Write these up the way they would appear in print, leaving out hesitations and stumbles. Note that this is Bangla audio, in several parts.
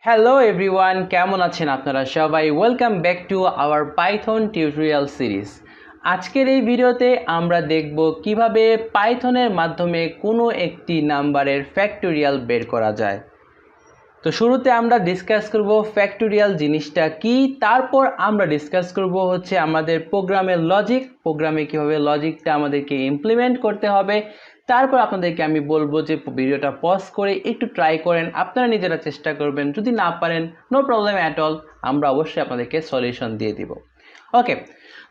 হ্যালো এভরিওয়ান, কেমন আছেন আপনারা সবাই? Welcome back to our Python tutorial series. আজকের এই ভিডিওতে আমরা দেখব কিভাবে পাইথনের মাধ্যমে কোনো একটি নাম্বারের ফ্যাক্টোরিয়াল বের করা যায়। তো শুরুতে আমরা ডিসকাস করব ফ্যাক্টোরিয়াল জিনিসটা কি, তারপর আমরা ডিসকাস করব হচ্ছে আমাদের প্রোগ্রামের লজিক, প্রোগ্রামে কীভাবে লজিকটা আমাদেরকে ইমপ্লিমেন্ট করতে হবে। তারপর আপনাদেরকে আমি বলবো যে ভিডিওটা পজ করে একটু ট্রাই করেন, আপনারা নিজেরা চেষ্টা করবেন, যদি না পারেন নো প্রবলেম অ্যাট অল, আমরা অবশ্যই আপনাদেরকে সলিউশন দিয়ে দিব। ওকে,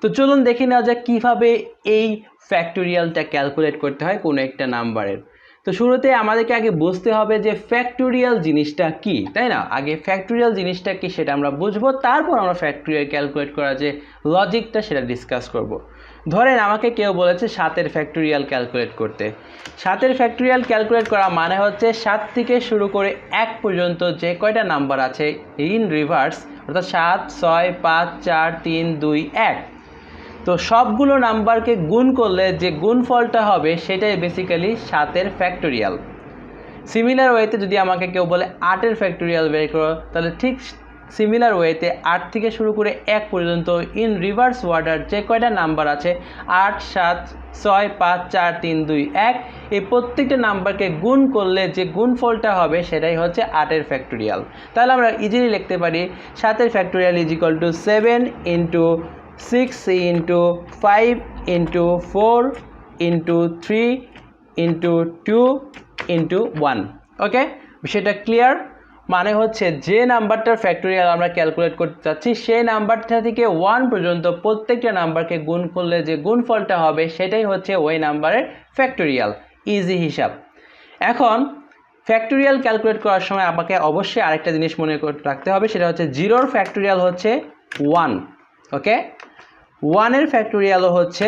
তো চলুন দেখে নেওয়া যাক কীভাবে এই ফ্যাক্টোরিয়ালটা ক্যালকুলেট করতে হয় কোনো একটা নাম্বারের। তো শুরুতে আমাদেরকে আগে বুঝতে হবে যে ফ্যাক্টোরিয়াল জিনিসটা কি, তাই না? আগে ফ্যাক্টোরিয়াল জিনিসটা কি সেটা আমরা বুঝবো, তারপর আমরা ফ্যাক্টোরিয়াল ক্যালকুলেট করা যে লজিকটা সেটা ডিসকাস করব। ধরেন আমাকে কেউ বলেছে 7-এর ফ্যাক্টোরিয়াল ক্যালকুলেট করতে। 7-এর ফ্যাক্টোরিয়াল ক্যালকুলেট করা মানে হচ্ছে 7 থেকে শুরু করে 1 পর্যন্ত যে কয়টা নাম্বার আছে ইন রিভার্স, অর্থাৎ 7, 6, 5, 4, 3, 2, 1, তো সবগুলো নাম্বারকে গুণ করলে যে গুণফলটা হবে সেটাই বেসিক্যালি 7-এর ফ্যাক্টোরিয়াল। সিমিলার ওয়েতে যদি আমাকে কেউ বলে 8-এর ফ্যাক্টোরিয়াল বের করো, তাহলে ঠিক সিমিলার ওয়েতে 8 থেকে শুরু করে 1 পর্যন্ত ইন রিভার্স অর্ডার যে কয়টা নাম্বার আছে 8, 7, 6, 5, 4, 3, 2, 1, এই প্রত্যেকটা নাম্বারকে গুণ করলে যে গুণফলটা হবে সেটাই হচ্ছে 8-এর ফ্যাক্টোরিয়াল। তাহলে আমরা ইজিলি লিখতে পারি 7-এর factorial is equal to 7 into 6 into 5 into 4 into 3 into 2 into 1। Okay, বিষয়টা ক্লিয়ার? মানে হচ্ছে যে নাম্বারটার ফ্যাক্টোরিয়াল আমরা ক্যালকুলেট করতে চাচ্ছি সেই নাম্বারটা থেকে 1 পর্যন্ত প্রত্যেকটা নাম্বারকে গুণ করলে যে গুণফলটা হবে সেটাই হচ্ছে ওই নাম্বারের ফ্যাক্টোরিয়াল। ইজি হিসাব। এখন ফ্যাক্টোরিয়াল ক্যালকুলেট করার সময় আমাকে অবশ্যই আরেকটা জিনিস মনে রাখতে হবে, সেটা হচ্ছে 0-র ফ্যাক্টোরিয়াল হচ্ছে 1। ওকে, 1-এর ফ্যাক্টোরিয়ালও হচ্ছে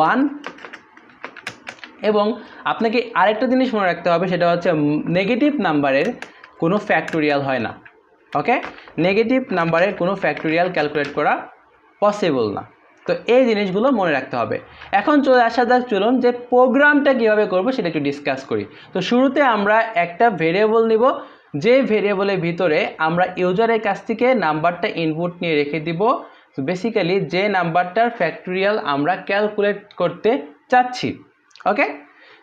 1, এবং আপনাকে আরেকটা জিনিস মনে রাখতে হবে, সেটা হচ্ছে নেগেটিভ নাম্বারের কোনো ফ্যাক্টোরিয়াল হয় না। ওকে, নেগেটিভ নাম্বারের কোনো ফ্যাক্টোরিয়াল ক্যালকুলেট করা পসিবল না। তো এই জিনিসগুলো মনে রাখতে হবে। এখন চলে আসা যাক, চলুন যে প্রোগ্রামটা কীভাবে করব সেটা একটু ডিসকাস করি। তো শুরুতে আমরা একটা ভেরিয়েবল নিব, যে ভেরিয়েবলের ভিতরে আমরা ইউজারের কাছ থেকে নাম্বারটা ইনপুট নিয়ে রেখে দিব, বেসিক্যালি যে নাম্বারটার ফ্যাক্টোরিয়াল আমরা ক্যালকুলেট করতে চাচ্ছি। ওকে,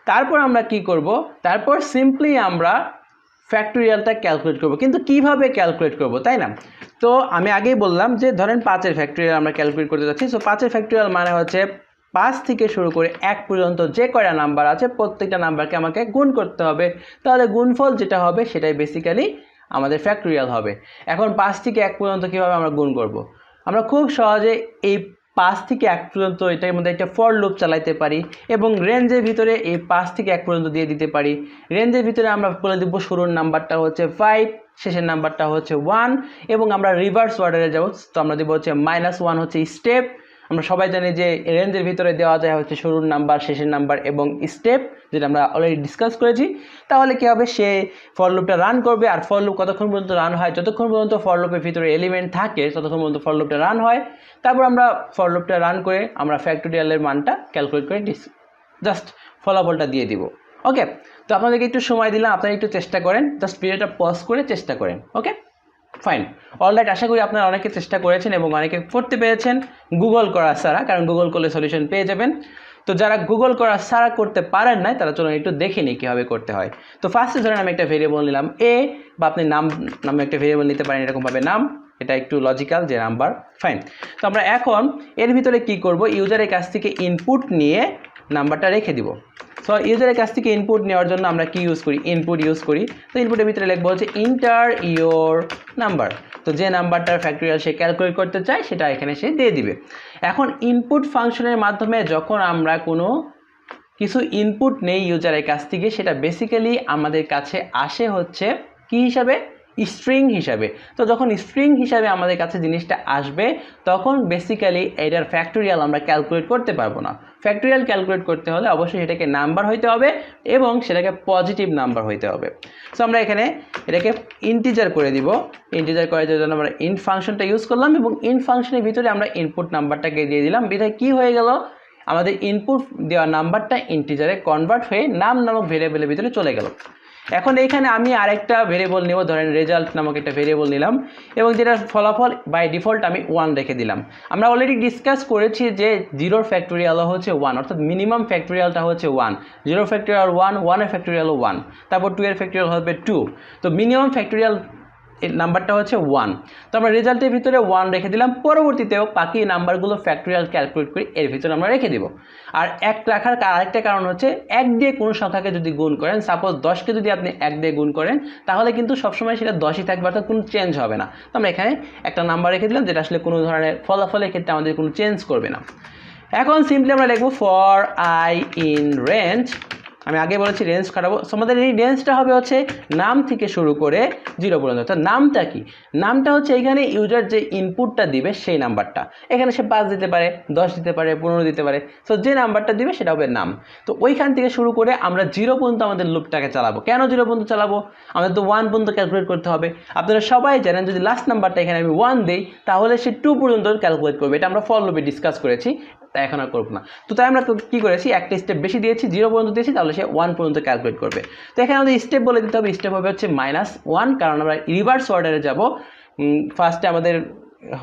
তারপর আমরা কি করব, তারপর সিম্পলি আমরা ফ্যাক্টোরিয়ালটা ক্যালকুলেট করব। কিন্তু কিভাবে ক্যালকুলেট করব, তাই না? তো আমি আগেই বললাম যে ধরেন 5-এর ফ্যাক্টোরিয়াল আমরা ক্যালকুলেট করতে যাচ্ছি। সো 5-এর ফ্যাক্টোরিয়াল মানে হচ্ছে 5 থেকে শুরু করে 1 পর্যন্ত যে কয়টা নাম্বার আছে প্রত্যেকটা নাম্বারকে আমাকে গুণ করতে হবে, তাহলে গুণফল যেটা হবে সেটাই বেসিক্যালি আমাদের ফ্যাক্টোরিয়াল হবে। এখন 5 থেকে 1 পর্যন্ত কীভাবে আমরা গুণ করব? আমরা খুব সহজে এই 5 থেকে 1 পর্যন্ত এটার মধ্যে একটা ফর লুপ চালাইতে পারি, এবং রেঞ্জের ভিতরে এই 5 থেকে 1 পর্যন্ত দিয়ে দিতে পারি। রেঞ্জের ভিতরে আমরা বলে দেবো শুরুর নাম্বারটা হচ্ছে 5, শেষের নাম্বারটা হচ্ছে 1, এবং আমরা রিভার্স অর্ডারে যাব, তো আমরা দেবো হচ্ছে -1 হচ্ছে স্টেপ। আমরা সবাই জানি যে রেঞ্জের ভিতরে দেওয়া যায় হচ্ছে শুরুর নাম্বার, শেষের নাম্বার এবং স্টেপ, যেটা আমরা অলরেডি ডিসকাস করেছি। তাহলে কী হবে, সে ফর লুপটা রান করবে, আর ফর লুপ কতক্ষণ পর্যন্ত রান হয়, যতক্ষণ পর্যন্ত ফর লুপের ভিতরে এলিমেন্ট থাকে ততক্ষণ পর্যন্ত ফর লুপটা রান হয়। তারপর আমরা ফর লুপটা রান করে আমরা ফ্যাক্টোরিয়ালের মানটা ক্যালকুলেট করে জাস্ট ফলাফলটা দিয়ে দিব। ওকে, তো আপনাদেরকে একটু সময় দিলাম, আপনারা একটু চেষ্টা করেন, জাস্ট ভিডিওটা পজ করে চেষ্টা করেন। ওকে, ফাইন, অলরাইট। আশা করি আপনারা অনেকে চেষ্টা করেছেন এবং অনেকে করতে পেরেছেন গুগল করা ছাড়া, কারণ গুগল করলে সলিউশন পেয়ে যাবেন। তো যারা গুগল করা ছাড়া করতে পারেন নাই তারা চলুন একটু দেখে নিই কীভাবে করতে হয়। তো ফার্স্টে ধরেন আমি একটা ভেরিয়েবল নিলাম এ, বা আপনি নামে একটা ভেরিয়েবল নিতে পারেন এরকমভাবে নাম, এটা একটু লজিক্যাল যে নাম্বার। ফাইন, তো আমরা এখন এর ভিতরে কি করব, ইউজারের কাছ থেকে ইনপুট নিয়ে নাম্বারটা রেখে দিব। সো ইউজারের কাছ থেকে ইনপুট নেওয়ার জন্য আমরা কি ইউজ করি, ইনপুট ইউজ করি। তো ইনপুটের ভিতরে লিখবো হচ্ছে ইন্টার ইয়োর নাম্বার। তো যে নাম্বারটার ফ্যাক্টোরিয়াল সে ক্যালকুলেট করতে চায় সেটা এখানে সে দিয়ে দিবে। এখন ইনপুট ফাংশনের মাধ্যমে যখন আমরা কোনো কিছু ইনপুট নেই ইউজারের কাছ থেকে, সেটা বেসিক্যালি আমাদের কাছে আসে হচ্ছে কি হিসাবে, স্ট্রিং হিসাবে। তো যখন স্ট্রিং হিসাবে আমাদের কাছে জিনিসটা আসবে তখন বেসিক্যালি এটার ফ্যাক্টোরিয়াল আমরা ক্যালকুলেট করতে পারবো না। ফ্যাক্টোরিয়াল ক্যালকুলেট করতে হলে অবশ্যই সেটাকে নাম্বার হইতে হবে এবং সেটাকে পজিটিভ নাম্বার হইতে হবে। সো আমরা এখানে এটাকে ইন্টিজার করে দিব। ইন্টিজার করার জন্য আমরা ইন্ট ফাংশনটা ইউজ করলাম, এবং ইন্ট ফাংশনের ভিতরে আমরা ইনপুট নাম্বারটাকে দিয়ে দিলাম। বিধায় কি হয়ে গেল, আমাদের ইনপুট দেওয়া নাম্বারটা ইন্টিজারে কনভার্ট হয়ে নাম নামক ভেরিয়েবলের ভিতরে চলে গেল। এখন এইখানে আমি আরেকটা ভেরিয়েবল নেব, ধরেন রেজাল্ট নামক একটা ভেরিয়েবল নিলাম এবং যেটার ফলাফল বাই ডিফল্ট আমি 1 রেখে দিলাম। আমরা অলরেডি ডিসকাস করেছি যে 0 ফ্যাক্টোরিয়াল হচ্ছে 1, অর্থাৎ মিনিমাম ফ্যাক্টোরিয়ালটা হচ্ছে 1। 0 ফ্যাক্টোরিয়াল 1, 1 এর ফ্যাক্টোরিয়ালও 1, তারপর 2 এর ফ্যাক্টোরিয়াল হবে 2। তো মিনিমাম ফ্যাক্টোরিয়াল এর নাম্বারটা হচ্ছে 1। তো আমরা রেজাল্টের ভিতরে 1 রেখে দিলাম, পরবর্তীতেও বাকি নাম্বারগুলো ফ্যাক্টোরিয়াল ক্যালকুলেট করে এর ভিতরে আমরা রেখে দিব। আর 1 রাখার আরেকটা কারণ হচ্ছে 1 দিয়ে কোনো সংখ্যাকে যদি গুণ করেন, সাপোজ 10কে যদি আপনি 1 দিয়ে গুণ করেন তাহলে কিন্তু সবসময় সেটা 10ই থাকবে, অর্থাৎ কোনো চেঞ্জ হবে না। তো আমরা এখানে একটা নাম্বার রেখে দিলাম যেটা আসলে কোনো ধরনের ফলাফলের ক্ষেত্রে আমাদের কোনো চেঞ্জ করবে না। এখন সিম্পলি আমরা লিখব ফর আই ইন রেঞ্জ, আমি আগে বলেছি রেঞ্জ খাটাবো। আমাদের এই রেঞ্জটা হবে হচ্ছে নাম থেকে শুরু করে 0 পর্যন্ত। অর্থাৎ নামটা কি, নামটা হচ্ছে এখানে ইউজার যে ইনপুটটা দিবে সেই নাম্বারটা। এখানে সে 5 দিতে পারে, 10 দিতে পারে, 15 দিতে পারে। সো যে নাম্বারটা দিবে সেটা হবে নাম। তো ওইখান থেকে শুরু করে আমরা 0 পর্যন্ত আমাদের লুপটাকে চালাবো। কেন 0 পর্যন্ত চালাবো? আমাদের তো 1 পর্যন্ত ক্যালকুলেট করতে হবে। আপনারা সবাই জানেন যদি লাস্ট নাম্বারটা এখানে আমি 1 দিই তাহলে সে 2 পর্যন্ত ক্যালকুলেট করবে। এটা আমরা ফর লুপে ডিসকাস করেছি, তাই এখন আর করবো না। তো তাই আমরা কী করেছি, একটা স্টেপ বেশি দিয়েছি, 0 পর্যন্ত দিয়েছি, তাহলে সে 1 পর্যন্ত ক্যালকুলেট করবে। তো এখানে আমাদের স্টেপ বলে দিতে হবে, স্টেপ হবে হচ্ছে -1, কারণ আমরা রিভার্স অর্ডারে যাব। ফার্স্টে আমাদের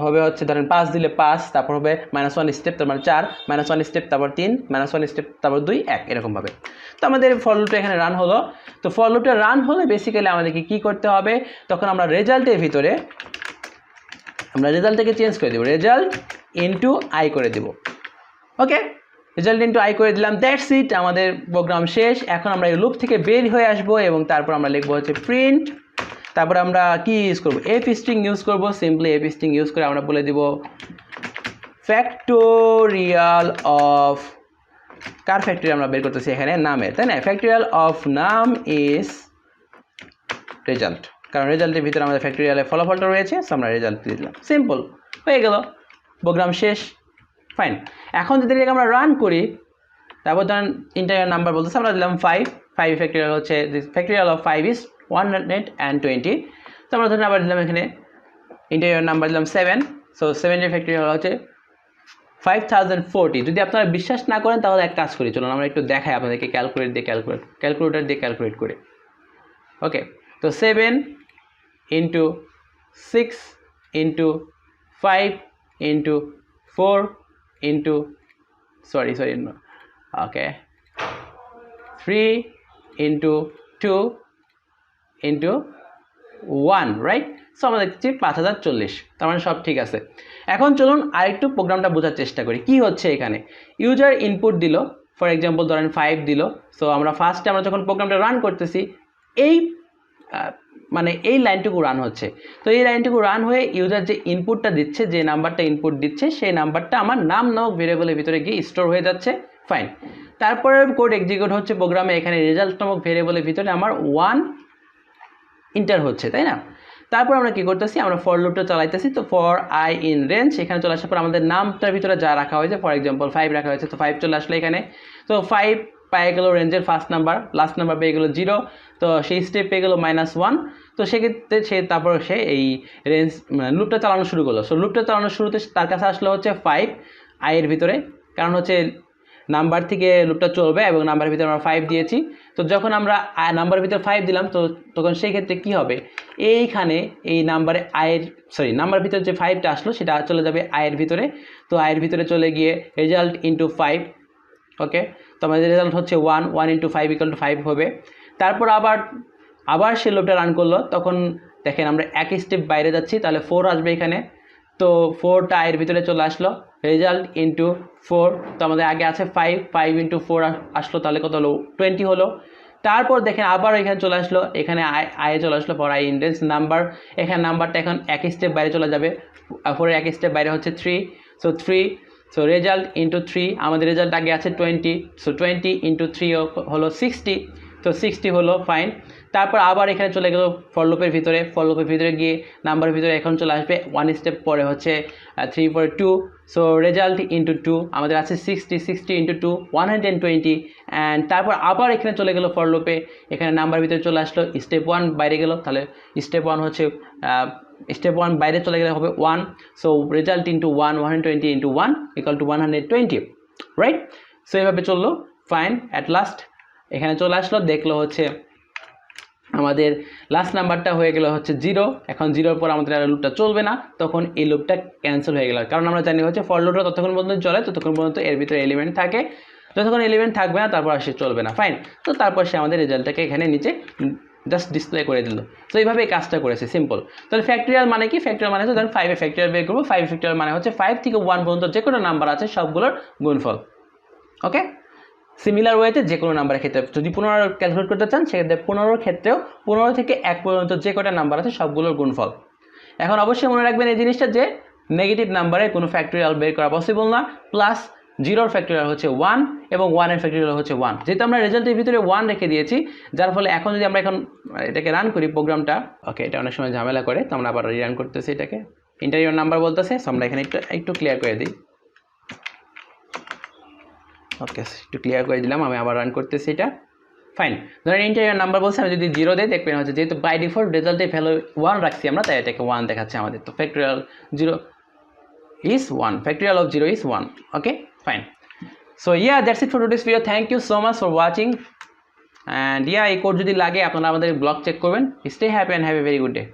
হবে হচ্ছে ধরেন 5 দিলে 5, তারপর হবে -1 স্টেপ, তারপর 4, -1 স্টেপ, তারপর 3, -1 স্টেপ, তারপর 2, 1, এরকমভাবে। তো আমাদের ফর লুপটা এখানে রান হলো। তো ফর লুপটা রান হলে বেসিক্যালি আমাদেরকে কী করতে হবে, তখন আমরা রেজাল্টের ভিতরে আমরা রেজাল্টটাকে চেঞ্জ করে দেবো, রেজাল্ট ইনটু আই করে দেবো। ওকে, রেজাল্ট ইনটু আই করে দিলাম, দ্যাটস ইট, আমাদের প্রোগ্রাম শেষ। এখন আমরা এই লুপ থেকে বের হয়ে আসবো এবং তারপর আমরা লিখবো হচ্ছে প্রিন্ট, তারপর আমরা কি ইউজ করবো, এফ স্ট্রিং ইউজ করবো। সিম্পলি এফ স্ট্রিং ইউজ করে আমরা বলে দিব ফ্যাক্টোরিয়াল অফ, কার ফ্যাক্টোরিয়াল আমরা বের করতেছি এখানে, নামের, তাই না? ফ্যাক্টোরিয়াল অফ নাম ইজ রেজাল্ট, কারণ রেজাল্টের ভিতরে আমাদের ফ্যাক্টোরিয়ালের ফলাফলটা রয়েছে। সো আমরা রেজাল্ট দিয়ে দিলাম, সিম্পল হয়ে গেল, প্রোগ্রাম শেষ। ফাইন। এখন যদি এটাকে আমরা রান করি, তারপর ধরেন ইন্টারিয়ার নাম্বার বলতেছে, আমরা দিলাম 5, ফ্যাক্টোরিয়াল হচ্ছে ফ্যাক্টোরিয়াল অফ 5 ইজ 120। তো আমরা ধরেন আবার দিলাম এখানে ইন্টারিয়ার নাম্বার দিলাম 7, সো 7 এর ফ্যাক্টোরিয়াল হচ্ছে 5040। যদি আপনারা বিশ্বাস না করেন তাহলে এক কাজ করি, চলুন আমরা একটু দেখাই আপনাদেরকে ক্যালকুলেটর দিয়ে ক্যালকুলেট করে। ওকে, তো 7 ইন্টু 6 ইন্টু 5 ইন্টু 4 ইন্টু ওকে 3 ইন্টু 2 ইন্টু 1, রাইট? সো আমরা দেখছি 5040, তার মানে সব ঠিক আছে। এখন চলুন আরেকটু প্রোগ্রামটা বোঝার চেষ্টা করি কি হচ্ছে এখানে। ইউজার ইনপুট দিল, ফর এক্সাম্পল ধরেন 5 দিল। সো আমরা ফার্স্টে আমরা যখন প্রোগ্রামটা রান করতেছি এই মানে এই লাইনটুকু রান হচ্ছে। তো এই লাইনটুকু রান হয়ে ইউজার যে ইনপুটটা দিচ্ছে, যে নাম্বারটা ইনপুট দিচ্ছে, সেই নাম্বারটা আমার নাম নামক ভেরিয়েবলের ভিতরে গিয়ে স্টোর হয়ে যাচ্ছে। ফাইন। তারপরে কোড এক্সিকিউট হচ্ছে প্রোগ্রামে, এখানে রেজাল্ট নামক ভেরিয়েবলের ভিতরে আমার 1 ইন্টার হচ্ছে, তাই না? তারপর আমরা কি করতেছি, আমরা ফর লুপটা চালাইতেছি। তো ফর আই ইন রেঞ্জ, এখানে চলে আসার পর আমাদের নামটার ভিতরে যা রাখা হয়েছে, ফর এক্সাম্পল 5 রাখা হয়েছে, তো 5 চলে আসলো এখানে। তো 5 পেয়ে গেল রেঞ্জের ফার্স্ট নাম্বার, লাস্ট নাম্বার পেয়ে গেলো 0, তো সেই স্টেপ পেয়ে গেলো -1। তো সেক্ষেত্রে তারপর সে এই রেঞ্জ লুপটা চালানো শুরু করলো। সো লুপটা চালানোর শুরুতে তার কাছে আসলো হচ্ছে 5 আইয়ের ভিতরে, কারণ হচ্ছে নাম্বার থেকে লুপটা চলবে এবং নাম্বারের ভিতরে আমরা 5 দিয়েছি। তো যখন আমরা নাম্বারের ভিতরে 5 দিলাম, তো তখন সেই ক্ষেত্রে কী হবে, এইখানে এই নাম্বারে নাম্বার ভিতরে যে 5টা আসলো সেটা চলে যাবে আয়ের ভিতরে। তো আয়ের ভিতরে চলে গিয়ে রেজাল্ট ইন্টু 5। ওকে, তো আমাদের রেজাল্ট হচ্ছে 1 ইন্টু 5 = 5 হবে। তারপর আবার সে লুপটা রান করলো, তখন দেখেন আমরা এক স্টেপ বাইরে যাচ্ছি, তাহলে 4 আসবে এখানে। তো 4টা আয়ের ভিতরে চলে আসলো, রেজাল্ট ইন্টু 4। তো আমাদের আগে আছে 5 ইন্টু 4 আসলো, তাহলে কত হলো, 20 হলো। তারপর দেখেন আবার এখানে চলে আসলো, এখানে আয়ে চলে আসলো for I in range number. এখানে নাম্বারটা এখন এক স্টেপ বাইরে চলে যাবে, 4 এক স্টেপ বাইরে হচ্ছে 3। সো 3, সো রেজাল্ট ইন্টু 3, আমাদের রেজাল্ট আগে আছে 20। সো 20 ইন্টু 3 হলো 60। তো 60 হলো, ফাইন। তারপর আবার এখানে চলে গেল ফর লুপের ভিতরে গিয়ে নাম্বারের ভিতরে এখন চলে আসবে 1 স্টেপ পরে হচ্ছে 3 পরে 2। সো রেজাল্ট ইন্টু 2, আমাদের আছে 60 ইন্টু 2 120। অ্যান্ড তারপর আবার এখানে চলে গেল ফর লুপে, এখানে নাম্বার ভিতরে চলে আসলো, স্টেপ 1 বাইরে গেল, তাহলে স্টেপ 1 হচ্ছে স্টেপ 1 বাইরে চলে গেলে হবে 1। So result into 120 into 1 = 120, right? So এইভাবে চললো, ফাইন। অ্যাট লাস্ট এখানে চলে আসলো, দেখলো হচ্ছে আমাদের লাস্ট নাম্বারটা হয়ে গেল হচ্ছে 0। এখন 0-র পর আমাদের আর লুপটা চলবে না, তখন এই লুপটা ক্যান্সেল হয়ে গেল। কারণ আমরা জানি হচ্ছে ফর লুপটা ততক্ষণ পর্যন্ত চলে যতক্ষণ পর্যন্ত এর ভিতরে এলিমেন্ট থাকে, যতক্ষণ এলিমেন্ট থাকবে না তারপর আর সে চলবে না। ফাইন, তো তারপর সে আমাদের রেজাল্টটাকে এখানে নিচে জাস্ট ডিসপ্লে করে দিল। তো এইভাবে এই কাজটা করেছে, সিম্পল। তাহলে ফ্যাক্টরিয়াল মানে কি? ফ্যাক্টরিয়াল মানে হচ্ছে ধরুন 5 ফ্যাক্টরিয়াল বের করবো। 5 ফ্যাক্টরিয়াল মানে হচ্ছে 5 থেকে 1 পর্যন্ত যে কোনো নাম্বার আছে সবগুলোর গুণফল। ওকে, সিমিলার ওয়েতে যে কোনো নাম্বারের ক্ষেত্রে যদি 15 ক্যালকুলেট করতে চান সেক্ষেত্রে 15-র ক্ষেত্রেও 15 থেকে 1 পর্যন্ত যে কটা নাম্বার আছে সবগুলোর গুণফল। এখন অবশ্যই মনে রাখবেন এই জিনিসটা যে নেগেটিভ নাম্বারে কোনো ফ্যাক্টরিয়াল বের করা পসিবল না। প্লাস 0-র ফ্যাক্টরিয়াল হচ্ছে 1 এবং 1-এর ফ্যাক্টরিয়াল হচ্ছে 1। যেহেতু আমরা রেজাল্টের ভিতরে 1 রেখে দিয়েছি, যার ফলে এখন যদি আমরা এখন এটাকে রান করি প্রোগ্রামটা, ওকে এটা অনেক সময় ঝামেলা করে, তো আমরা আবার রিরান করতেছি এটাকে। ইন্টারিয়র নাম্বার বলতেছে, সো আমরা এখানে একটু ক্লিয়ার করে দিই। ওকে, একটু ক্লিয়ার করে দিলাম, আমি আবার রান করতেছি এটা। ফাইন, ধরেন ইন্টারিয়র নাম্বার বলছে, আমি যদি 0 দেই দেখবেন হচ্ছে যেহেতু বাই ডিফল্ট রেজাল্টে ভ্যালু 1 রাখছি আমরা, তাই এটাকে 1 দেখাচ্ছে আমাদের। তো factorial 0 is 1, factorial of 0 is 1. Okay, fine. So yeah, that's it for today's video. Thank you so much for watching, and yeah, এই কোড যদি লাগে আপনারা আমাদের ব্লগ চেক করবেন। Stay happy and have a very good day.